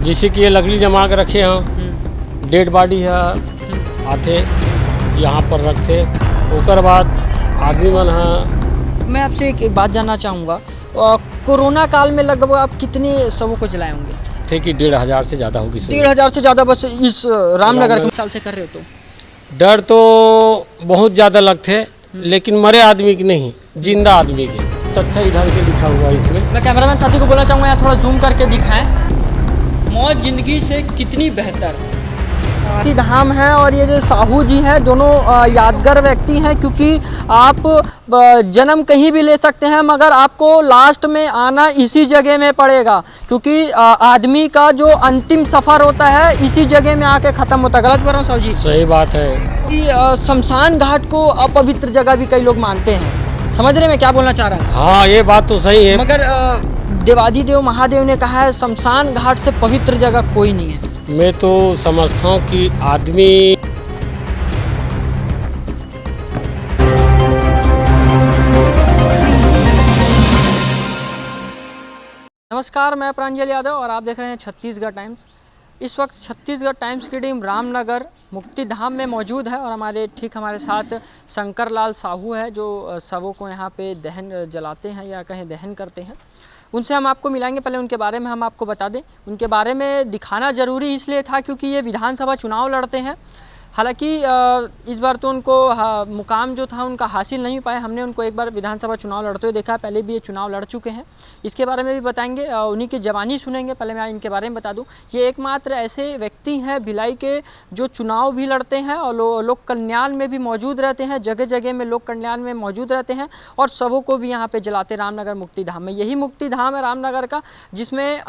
जैसे कि ये लकड़ी जमा के रखे हैं, डेड बॉडी है, आते यहाँ पर रखते, ओकर बाद आदमी मन है। मैं आपसे एक बात जानना चाहूँगा, कोरोना काल में लगभग आप कितने शवों को जलाए होंगे? थे कि 1,500 से ज़्यादा होगी। 1,500 से ज़्यादा बस इस रामनगर के साल से कर रहे हो तो? डर तो बहुत ज़्यादा लगते, लेकिन मरे आदमी की नहीं, जिंदा आदमी के। तो अच्छा इधर के लिखा हुआ इसमें। मैं कैमरामैन साथी को बोलना चाहूँगा यहाँ थोड़ा जूम करके दिखाएं। मौत जिंदगी से कितनी बेहतर धाम है, और ये जो साहू जी हैं दोनों यादगार व्यक्ति हैं, क्योंकि आप जन्म कहीं भी ले सकते हैं मगर आपको लास्ट में आना इसी जगह में पड़ेगा, क्योंकि आदमी का जो अंतिम सफ़र होता है इसी जगह में आके ख़त्म होता है। गलत बोल रहा हूँ साहू जी? सही बात है कि शमशान घाट को अपवित्र जगह भी कई लोग मानते हैं, समझ रहे मैं क्या बोलना चाह रहा हूँ? हाँ, ये बात तो सही है, मगर देवादिदेव महादेव ने कहा है शमशान घाट से पवित्र जगह कोई नहीं है। मैं तो समझता हूँ कि आदमी नमस्कार, मैं प्रांजल यादव और आप देख रहे हैं छत्तीसगढ़ टाइम्स। इस वक्त छत्तीसगढ़ टाइम्स की टीम रामनगर मुक्तिधाम में मौजूद है और हमारे साथ शंकर लाल साहू है, जो शवों को यहाँ पे दहन जलाते हैं या कहें दहन करते हैं। उनसे हम आपको मिलाएंगे। पहले उनके बारे में हम आपको बता दें, उनके बारे में दिखाना ज़रूरी इसलिए था क्योंकि ये विधानसभा चुनाव लड़ते हैं। हालांकि इस बार तो उनको मुकाम जो था उनका हासिल नहीं पाए। हमने उनको एक बार विधानसभा चुनाव लड़ते हुए देखा, पहले भी ये चुनाव लड़ चुके हैं। इसके बारे में भी बताएंगे, उन्हीं की जवानी सुनेंगे। पहले मैं इनके बारे में बता दूं, ये एकमात्र ऐसे व्यक्ति हैं भिलाई के जो चुनाव भी लड़ते हैं और लोक कल्याण में भी मौजूद रहते हैं, जगह जगह में लोक कल्याण में मौजूद रहते हैं और शवों को भी यहाँ पर जलाते रामनगर मुक्तिधाम में। यही मुक्तिधाम है रामनगर का, जिसमें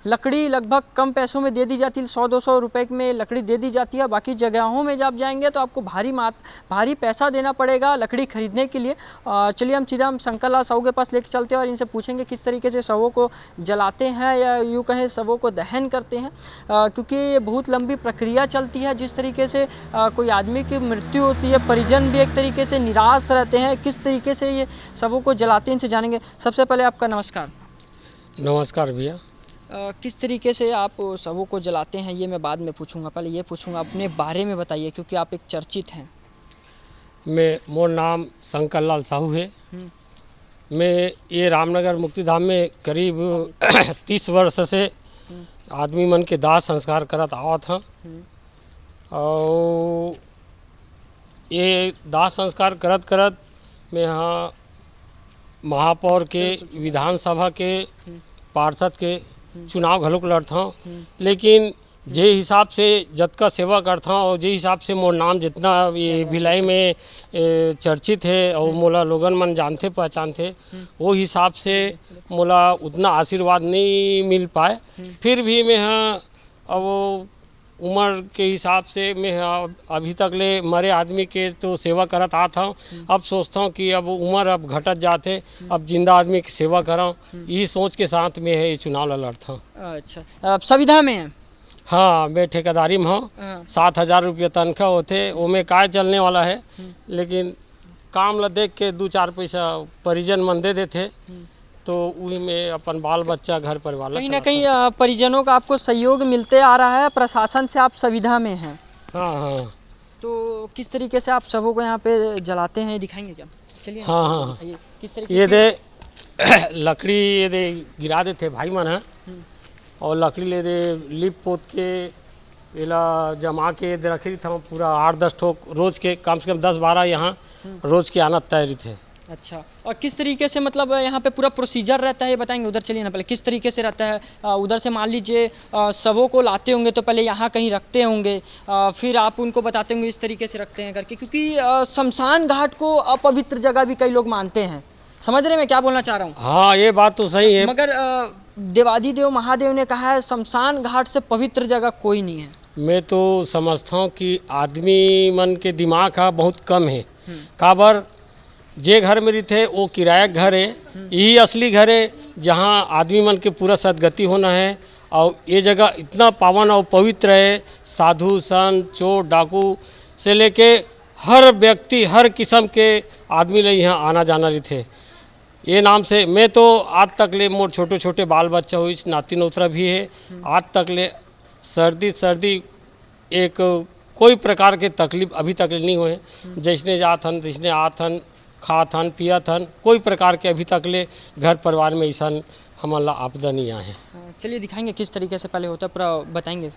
लकड़ी लगभग कम पैसों में दे दी जाती है, 100-200 रुपये में लकड़ी दे दी जाती है। बाकी जगहों में जब जाएंगे तो आपको भारी पैसा देना पड़ेगा लकड़ी खरीदने के लिए। चलिए हम शंकर लाल साहू के पास लेके चलते हैं और इनसे पूछेंगे किस तरीके से शवों को जलाते हैं या यूँ कहें शवों को दहन करते हैं, क्योंकि ये बहुत लंबी प्रक्रिया चलती है। जिस तरीके से कोई आदमी की मृत्यु होती है, परिजन भी एक तरीके से निराश रहते हैं, किस तरीके से ये शवों को जलाते हैं इनसे जानेंगे। सबसे पहले आपका नमस्कार। नमस्कार भैया। किस तरीके से आप शवों को जलाते हैं ये मैं बाद में पूछूंगा, पहले ये पूछूंगा अपने बारे में बताइए, क्योंकि आप एक चर्चित हैं। मोर नाम शंकर लाल साहू है। मैं ये रामनगर मुक्तिधाम में करीब 30 वर्ष से आदमी मन के दाह संस्कार करत आवत हैं और ये दाह संस्कार करत करत मैं यहाँ महापौर के, विधानसभा के, पार्षद के चुनाव घलोक लड़ता हूँ। लेकिन जे हिसाब से जतका सेवा करता हूँ और जे हिसाब से मोर नाम जितना ये भिलाई में चर्चित है और मोला लोगन मन जानते पहचानते, वो हिसाब से मोला उतना आशीर्वाद नहीं मिल पाए। फिर भी मैं अब उम्र के हिसाब से मैं अभी तक ले मरे आदमी के तो सेवा करत आता हूँ। अब सोचता हूँ कि अब उम्र अब घटत जाते, अब जिंदा आदमी की सेवा कराऊँ, यही सोच के साथ में ये चुनाव लड़ता हूँ। अच्छा, आप संविधा में हैं? हाँ, मैं ठेकेदारी में हूँ। 7,000 रुपये तनख्वाह होते, वो में काय चलने वाला है, लेकिन काम ला देख के 2-4 पैसा परिजन मन दे देते, तो वही में अपन बाल बच्चा घर परिवार कहीं ना कहीं परिजनों का आपको सहयोग मिलते आ रहा है। प्रशासन से आप संविधा में हैं। हाँ। तो किस तरीके से आप शवों को यहाँ पे जलाते हैं दिखाएंगे क्या? चलिए। हाँ। किस तरीके ये दे लकड़ी ये दे गिरा देते भाई मन है, और लकड़ी ले दे लिप पोत के एला जमा के दे रखी था पूरा 8-10 ठोक रोज के, कम से कम 10-12 यहाँ रोज के आना तैयारी थे। अच्छा, और किस तरीके से मतलब यहाँ पे पूरा प्रोसीजर रहता है ये बताएंगे? उधर चलिए ना, पहले किस तरीके से रहता है? उधर से मान लीजिए शवों को लाते होंगे तो पहले यहाँ कहीं रखते होंगे, फिर आप उनको बताते होंगे इस तरीके से रखते हैं करके, क्योंकि शमशान घाट को अपवित्र जगह भी कई लोग मानते हैं। समझ रहे मैं क्या बोलना चाह रहा हूँ? हाँ, ये बात तो सही है, मगर देवादिदेव महादेव ने कहा है शमशान घाट से पवित्र जगह कोई नहीं है। मैं तो समझता हूँ कि आदमी मन के दिमाग का बहुत कम है। काबर जे घर में रहते वो किराया घर है, यही असली घर है जहाँ आदमी मन के पूरा सदगति होना है। और ये जगह इतना पावन और पवित्र है, साधु संत चोर डाकू से लेके हर व्यक्ति हर किस्म के आदमी ले यहाँ आना जाना रहते। ये नाम से मैं तो आज तक ले मोर छोटे छोटे बाल बच्चा हुई, नाती नोतरा भी है, आज तक ले सर्दी एक कोई प्रकार के तकलीफ अभी तक नहीं हुए। जैसने जाथन तैसने आथन खाथन पियथन, कोई प्रकार के अभी तक ले घर परिवार में ऐसा हमारा आपदा नहीं आए हैं। चलिए दिखाएंगे किस तरीके से पहले होता है, पूरा बताएंगे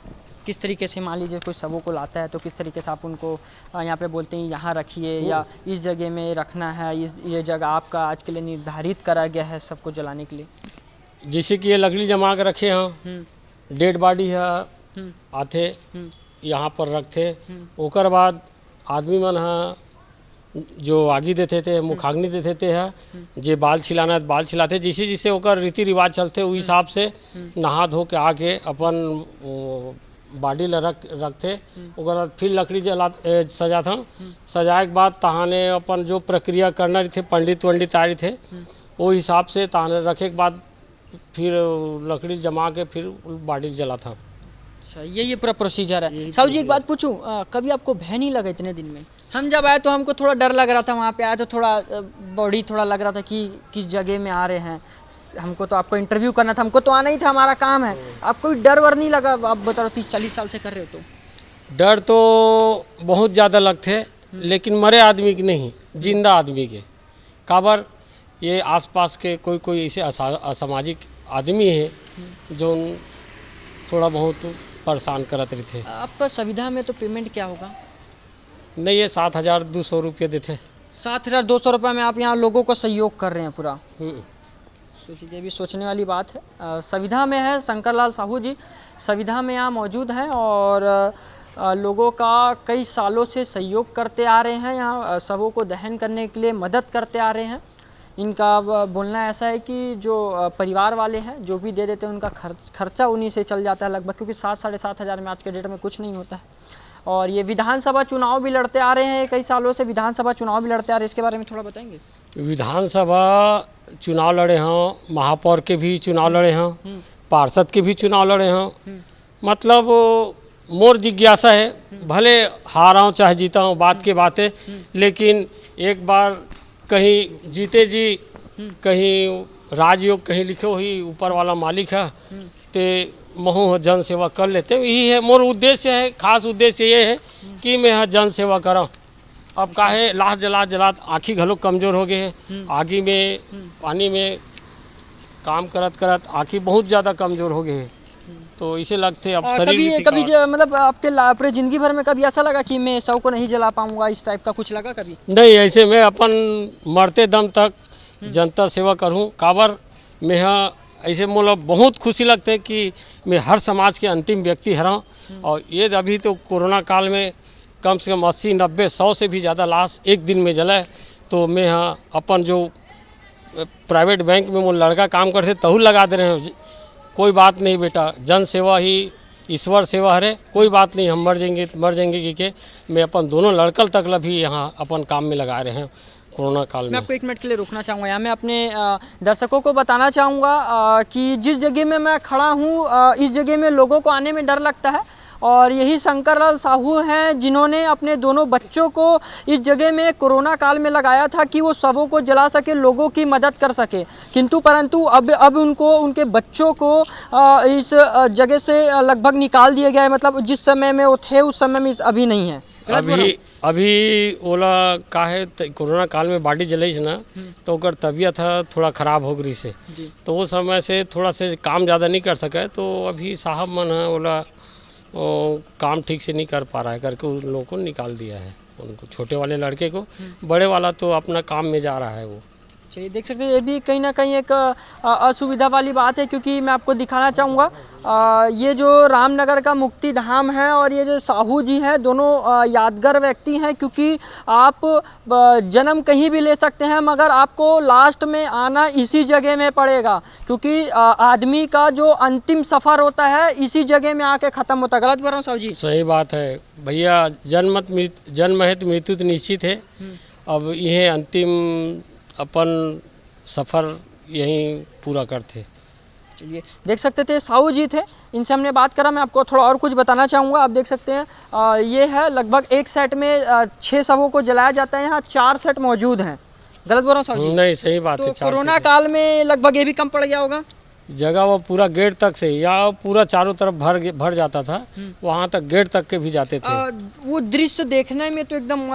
किस तरीके से। मान लीजिए कोई सबों को लाता है तो किस तरीके से आप उनको यहाँ पे बोलते हैं यहाँ रखिए या इस जगह में रखना है, ये जगह आपका आज के लिए निर्धारित करा गया है सबको जलाने के लिए। जैसे कि ये लकड़ी जमा के रखे हैं, डेड बॉडी है आते यहाँ पर रखते, ओकर बाद आदमी मन है जो आगी देते थे मुखाग्नि देते थे है, जे बाल छिलाना है बाल छिलाते, जैसे जैसे ओकर रीति रिवाज चलते उस हिसाब से नहा धो के आके अपन बाडी ला रखते। ओकर बाद फिर लकड़ी सजा था, सजाए के बाद तहाने अपन जो प्रक्रिया करना रही थे पंडित वंडित आ रहे थे वो हिसाब से तहाने रखे के बाद फिर लकड़ी जमा के फिर बाडी जला था। अच्छा, ये पूरा प्रोसीजर है। साहू जी एक बात पूछूं, कभी आपको भय नहीं लगा इतने दिन में? हम जब आए तो हमको थोड़ा डर लग रहा था, वहाँ पे आए तो थोड़ा बॉडी थोड़ा लग रहा था कि किस जगह में आ रहे हैं। हमको तो आपको इंटरव्यू करना था, हमको तो आना ही था, हमारा काम है। आपको डर वर नहीं लगा? आप बताओ 30-40 साल से कर रहे हो तो। डर तो बहुत ज़्यादा लगते, लेकिन मरे आदमी की नहीं, जिंदा आदमी के। काबर ये आसपास के कोई ऐसे असामाजिक आदमी है जो थोड़ा बहुत परेशान करत रहे थे। आपका संविधा में तो पेमेंट क्या होगा? नहीं, ये 7,200 रुपये देते। 7,200 रुपये में आप यहाँ लोगों को सहयोग कर रहे हैं पूरा। सोचिए, भी सोचने वाली बात है। संविधा में है शंकरलाल साहू जी, संविधा में यहाँ मौजूद हैं और लोगों का कई सालों से सहयोग करते आ रहे हैं, यहाँ शवों को दहन करने के लिए मदद करते आ रहे हैं। इनका बोलना ऐसा है कि जो परिवार वाले हैं जो भी दे देते हैं उनका खर्चा उन्हीं से चल जाता है लगभग, क्योंकि 7-7.5 हज़ार में आज के डेट में कुछ नहीं होता है। और ये विधानसभा चुनाव भी लड़ते आ रहे हैं, कई सालों से विधानसभा चुनाव भी लड़ते आ रहे हैं, इसके बारे में थोड़ा बताएंगे? विधानसभा चुनाव लड़े हैं, महापौर के भी चुनाव लड़े हैं, पार्षद के भी चुनाव लड़े हैं। मतलब मोर जिज्ञासा है, भले हारा हूँ चाहे जीता हूँ बात की बात है, लेकिन एक बार कहीं जीते जी कहीं राजयोग कहीं लिखे हुई ऊपर वाला मालिक है ते महू जन सेवा कर लेते हैं। यही है मोर उद्देश्य है, खास उद्देश्य ये है कि मैं जन सेवा करा। अब काहे लाश जलात आँखी घलो कमज़ोर हो गए हैं, आगी में पानी में काम करत आँखी बहुत ज़्यादा कमज़ोर हो गए हैं, तो इसे लगते अब शरीर कभी मतलब आपके पूरे ज़िंदगी भर में कभी ऐसा लगा कि मैं शव को नहीं जला पाऊंगा, इस टाइप का कुछ लगा कभी? नहीं, ऐसे मैं अपन मरते दम तक जनता सेवा करूं। काबर मैं ऐसे मोला बहुत खुशी लगता है कि मैं हर समाज के अंतिम व्यक्ति हरा। और ये अभी तो कोरोना काल में कम से कम 80-90-100 से भी ज़्यादा लाश एक दिन में जला है, तो मैं अपन जो प्राइवेट बैंक में वो लड़का काम करते तहु लगा दे रहे हैं। कोई बात नहीं बेटा, जन सेवा ही ईश्वर सेवा है, कोई बात नहीं, हम मर जाएंगे कि मैं अपन दोनों लड़कल तक भी यहाँ अपन काम में लगा रहे हैं कोरोना काल में। मैं आपको 1 मिनट के लिए रुकना चाहूँगा यहाँ। मैं अपने दर्शकों को बताना चाहूँगा कि जिस जगह में मैं खड़ा हूँ इस जगह में लोगों को आने में डर लगता है, और यही शंकरलाल साहू हैं जिन्होंने अपने दोनों बच्चों को इस जगह में कोरोना काल में लगाया था कि वो शवों को जला सके, लोगों की मदद कर सके। किंतु परंतु अब उनको उनके बच्चों को इस जगह से लगभग निकाल दिया गया है। मतलब जिस समय में वो थे उस समय में अभी नहीं है। अभी ओला काहे कोरोना काल में बाडी जलाई ना, तो ओकर तबीयत थोड़ा ख़राब हो गई से, तो वो समय से थोड़ा से काम ज़्यादा नहीं कर सके, तो अभी साहब मन है ओला काम ठीक से नहीं कर पा रहा है करके उन लोगों को निकाल दिया है, उनको छोटे वाले लड़के को। बड़े वाला तो अपना काम में जा रहा है वो। चलिए देख सकते हैं, ये भी कहीं ना कहीं एक असुविधा वाली बात है, क्योंकि मैं आपको दिखाना चाहूँगा ये जो रामनगर का मुक्ति धाम है और ये जो साहू जी हैं दोनों यादगार व्यक्ति हैं, क्योंकि आप जन्म कहीं भी ले सकते हैं मगर आपको लास्ट में आना इसी जगह में पड़ेगा, क्योंकि आदमी का जो अंतिम सफ़र होता है इसी जगह में आके ख़त्म होता है। गलत बोल रहा हूँ साहू जी? सही बात है भैया, जन्म है तो मृत्यु तो निश्चित है। अब यह अंतिम अपन सफ़र यहीं पूरा करते। चलिए देख सकते थे साहू जी थे, इनसे हमने बात करा। मैं आपको थोड़ा और कुछ बताना चाहूँगा। आप देख सकते हैं ये है लगभग एक सेट में 6 शवों को जलाया जाता है, यहाँ 4 सेट मौजूद हैं। गलत बोल रहा हूँ साहू जी? नहीं, सही बात है। कोरोना काल में लगभग ये भी कम पड़ गया होगा? जगह वो पूरा गेट तक से, या पूरा चारों तरफ भर जाता था, वहाँ तक गेट तक के भी जाते थे। वो दृश्य देखने में तो एकदम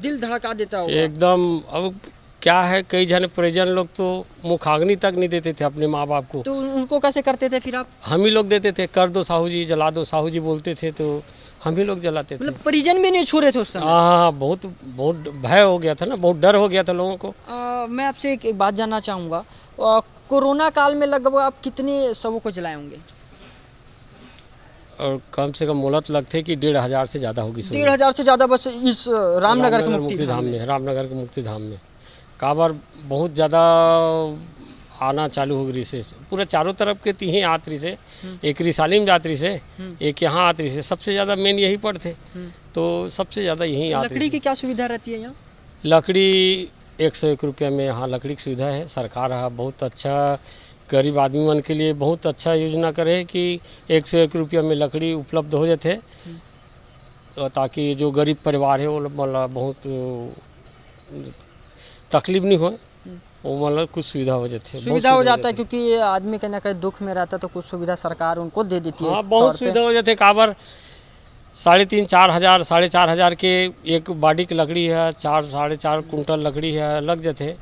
दिल धड़का देता होगा। एकदम। अब क्या है, कई जन परिजन लोग तो मुखाग्नि तक नहीं देते थे अपने माँ बाप को। तो उनको कैसे करते थे फिर आप? हम ही लोग देते थे, कर दो साहू जी, जला दो साहू जी बोलते थे, तो हम ही लोग जलाते थे। मतलब परिजन भी नहीं छू रहे थे उस समय? हाँ, बहुत बहुत भय हो गया था ना, बहुत डर हो गया था लोगों को। मैं आपसे एक बात जानना चाहूँगा, कोरोना काल में लगभग आप कितने शवों को जलाए होंगे? और कम से कम मोहलत लगते कि 1,500 से ज़्यादा होगी। 1,500 से ज़्यादा बस इस रामनगर के मुक्ति धाम में? रामनगर के मुक्ति धाम में काबर बहुत ज़्यादा आना चालू हो गई से, पूरा चारों तरफ के तीन आतरी से, एक रिसालिम जातरी से, एक यहाँ आतरी से, सबसे ज़्यादा मेन यही पर थे, तो सबसे ज़्यादा यही आतरी। लकड़ी की क्या सुविधा रहती है यहाँ? लकड़ी 101 रुपये में यहाँ लकड़ी की सुविधा है। सरकार बहुत अच्छा गरीब आदमी मन के लिए बहुत अच्छा योजना करे कि 101 रुपये में लकड़ी उपलब्ध हो जाते, ताकि जो गरीब परिवार है वो मतलब बहुत तकलीफ नहीं हो, वो मतलब कुछ सुविधा हो जाती है। सुविधा हो जाता है, क्योंकि आदमी कहीं ना कहीं दुख में रहता है तो कुछ सुविधा सरकार उनको दे देती है। हाँ, बहुत सुविधा हो जाती है। काबर 3,500-4 हज़ार 4,500 हज़ार के एक बाडी की लकड़ी है, 4-4.5 कुंटल लकड़ी है लग जाते,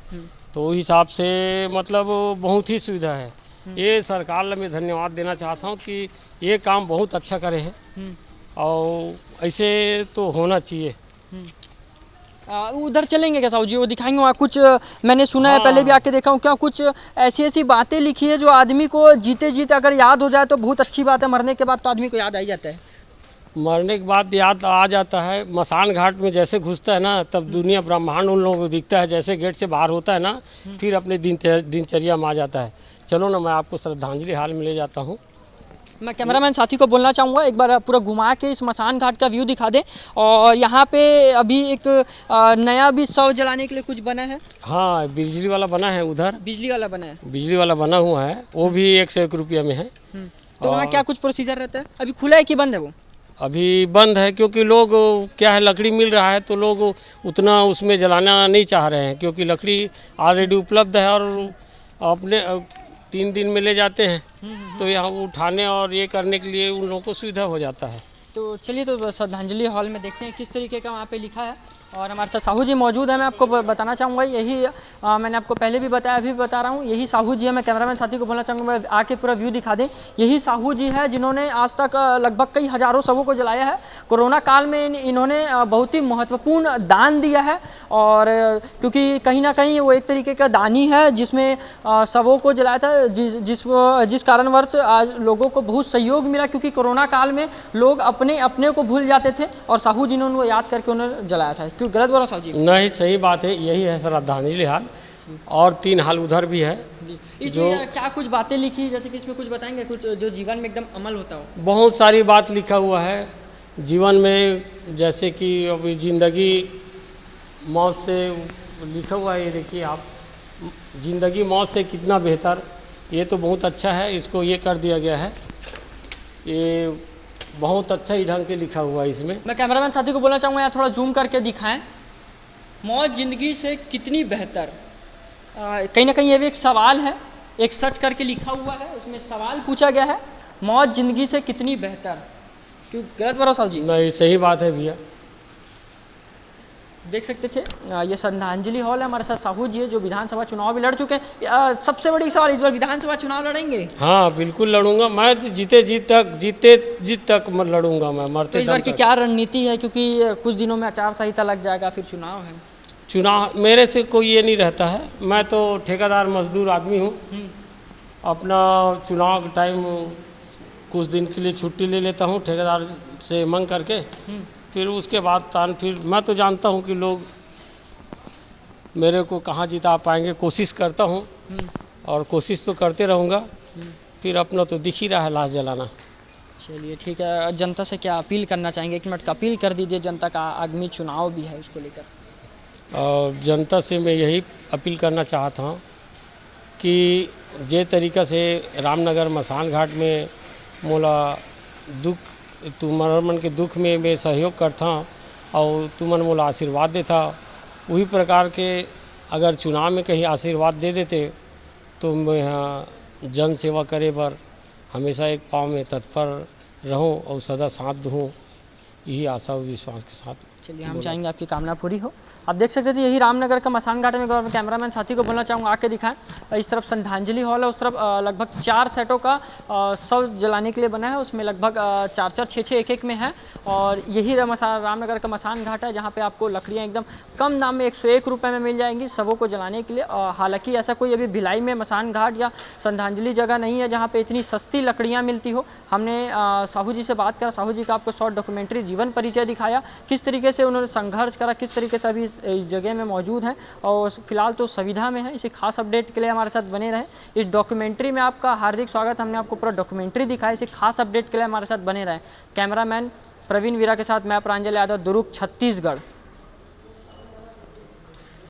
तो उस हिसाब से मतलब बहुत ही सुविधा है। ये सरकार मैं धन्यवाद देना चाहता हूँ कि ये काम बहुत अच्छा करे है, और ऐसे तो होना चाहिए। उधर चलेंगे क्या साहू जी, वो दिखाएंगे वहाँ कुछ? मैंने सुना है, पहले भी आके देखा हूँ, क्या कुछ ऐसी ऐसी बातें लिखी है जो आदमी को जीते जीते अगर याद हो जाए तो बहुत अच्छी बात है, मरने के बाद तो आदमी को याद आ ही जाता है। मरने के बाद याद आ जाता है। मसान घाट में जैसे घुसता है ना, तब दुनिया ब्रह्मांड उन लोगों को दिखता है। जैसे गेट से बाहर होता है ना, फिर अपने दिनचर्या में आ जाता है। चलो ना, मैं आपको श्रद्धांजलि हाल में ले जाता हूँ। मैं कैमरामैन साथी को बोलना चाहूँगा एक बार पूरा घुमा के इस मसान घाट का व्यू दिखा दे। और यहाँ पे अभी एक नया भी शव जलाने के लिए कुछ बना है। हाँ, बिजली वाला बना है उधर। बिजली वाला बना है? बिजली वाला बना हुआ है, वो भी 101 रुपये में है। तो वहाँ क्या कुछ प्रोसीजर रहता है? अभी खुला है कि बंद है वो? अभी बंद है, क्योंकि लोग क्या है, लकड़ी मिल रहा है तो लोग उतना उसमें जलाना नहीं चाह रहे हैं, क्योंकि लकड़ी ऑलरेडी उपलब्ध है और अपने 3 दिन में ले जाते हैं, तो यहाँ उठाने और ये करने के लिए उन लोगों को सुविधा हो जाता है। तो चलिए, तो श्रद्धांजलि हॉल में देखते हैं किस तरीके का वहाँ पे लिखा है। और हमारे साथ साहू जी मौजूद है। मैं आपको बताना चाहूँगा, यही मैंने आपको पहले भी बताया, अभी भी बता रहा हूँ, यही साहू जी है। मैं कैमरामैन साथी को बोलना चाहूँगा आके पूरा व्यू दिखा दें। यही साहू जी है जिन्होंने आज तक लगभग कई हज़ारों शवों को जलाया है। कोरोना काल में इन्होंने बहुत ही महत्वपूर्ण दान दिया है, और क्योंकि कहीं ना कहीं वो एक तरीके का दानी है जिसमें शवों को जलाया था, जिस कारणवश आज लोगों को बहुत सहयोग मिला, क्योंकि कोरोना काल में लोग अपने अपने को भूल जाते थे, और साहू जी ने उनको याद करके उन्होंने जलाया था। क्यों गलत बोला साहू जी? नहीं, सही बात है, यही है श्रद्धांजलि हाल। और 3 हाल उधर भी है। इसमें क्या कुछ बातें लिखी, जैसे कि इसमें कुछ बताएंगे, कुछ जो जीवन में एकदम अमल होता हो? बहुत सारी बात लिखा हुआ है जीवन में, जैसे कि अभी ज़िंदगी मौत से लिखा हुआ है। ये देखिए आप, ज़िंदगी मौत से कितना बेहतर, ये तो बहुत अच्छा है। इसको ये कर दिया गया है, ये बहुत अच्छा ही ढंग के लिखा हुआ है इसमें। मैं कैमरामैन साथी को बोलना चाहूँगा यहाँ थोड़ा जूम करके दिखाएं। मौत जिंदगी से कितनी बेहतर, कहीं ना कहीं ये भी एक सवाल है, एक सच करके लिखा हुआ है, उसमें सवाल पूछा गया है, मौत जिंदगी से कितनी बेहतर। क्यों गलत बोला साहू जी? नहीं, सही बात है भैया। देख सकते थे, ये श्रद्धांजलि हॉल है। हमारे साथ साहू जी है जो विधानसभा चुनाव भी लड़ चुके हैं। सबसे बड़ी सवाल, इस बार विधानसभा चुनाव लड़ेंगे? हाँ, बिल्कुल लड़ूंगा मैं, तो जीते जीत तक लड़ूंगा मैं, मरते तो इस बार की क्या रणनीति है, क्योंकि कुछ दिनों में आचार संहिता लग जाएगा, फिर चुनाव है? चुनाव मेरे से कोई ये नहीं रहता है, मैं तो ठेकेदार मजदूर आदमी हूँ। अपना चुनाव के टाइम कुछ दिन के लिए छुट्टी ले लेता हूँ ठेकेदार से मांग करके, फिर उसके बाद फिर मैं तो जानता हूँ कि लोग मेरे को कहाँ जिता पाएंगे। कोशिश करता हूँ और कोशिश तो करते रहूँगा, फिर अपना तो दिख ही रहा है लाश जलाना। चलिए ठीक है, जनता से क्या अपील करना चाहेंगे? 1 मिनट का अपील कर दीजिए, जनता का आगामी चुनाव भी है उसको लेकर। और जनता से मैं यही अपील करना चाहता हूँ कि जे तरीक़ा से रामनगर मसान घाट में मोला दुख तुम्हारा मन के दुख में मैं सहयोग करता और तुमन मोला आशीर्वाद देता, वही प्रकार के अगर चुनाव में कहीं आशीर्वाद दे देते तो मैं जन सेवा करे बर हमेशा एक पाँव में तत्पर रहूं और सदा साथ दूँ, यही आशा और विश्वास के साथ। चलिए, हम चाहेंगे आपकी कामना पूरी हो। आप देख सकते थे यही रामनगर का मसान घाट में। मैं कैमरामैन साथी को बोलना चाहूँगा आके दिखाएं। इस तरफ श्रद्धांजलि हॉल है, उस तरफ लगभग 4 सेटों का शव जलाने के लिए बना है। उसमें लगभग 4-4, 6-6 एक में है। और यही रामनगर का मसान घाट है, जहाँ पे आपको लकड़ियाँ एकदम कम दाम में 101 रुपये में मिल जाएंगी शवों को जलाने के लिए। हालांकि ऐसा कोई अभी भिलाई में मसान घाट या श्रद्धांजलि जगह नहीं है जहाँ पे इतनी सस्ती लकड़ियाँ मिलती हो। हमने साहू जी से बात करा, साहू जी का आपको शॉर्ट डॉक्यूमेंट्री जीवन परिचय दिखाया, किस तरीके से उन्होंने संघर्ष करा, किस तरीके से अभी इस जगह में मौजूद है और फिलहाल तो सुविधा में है। इसी खास अपडेट के लिए हमारे साथ बने रहें। इस डॉक्यूमेंट्री में आपका हार्दिक स्वागत। हमने आपको पूरा डॉक्यूमेंट्री दिखाया, इसी खास अपडेट के लिए हमारे साथ बने रहें। कैमरामैन प्रवीण वीरा के साथ मैं प्रांजल यादव, दुर्ग, छत्तीसगढ़।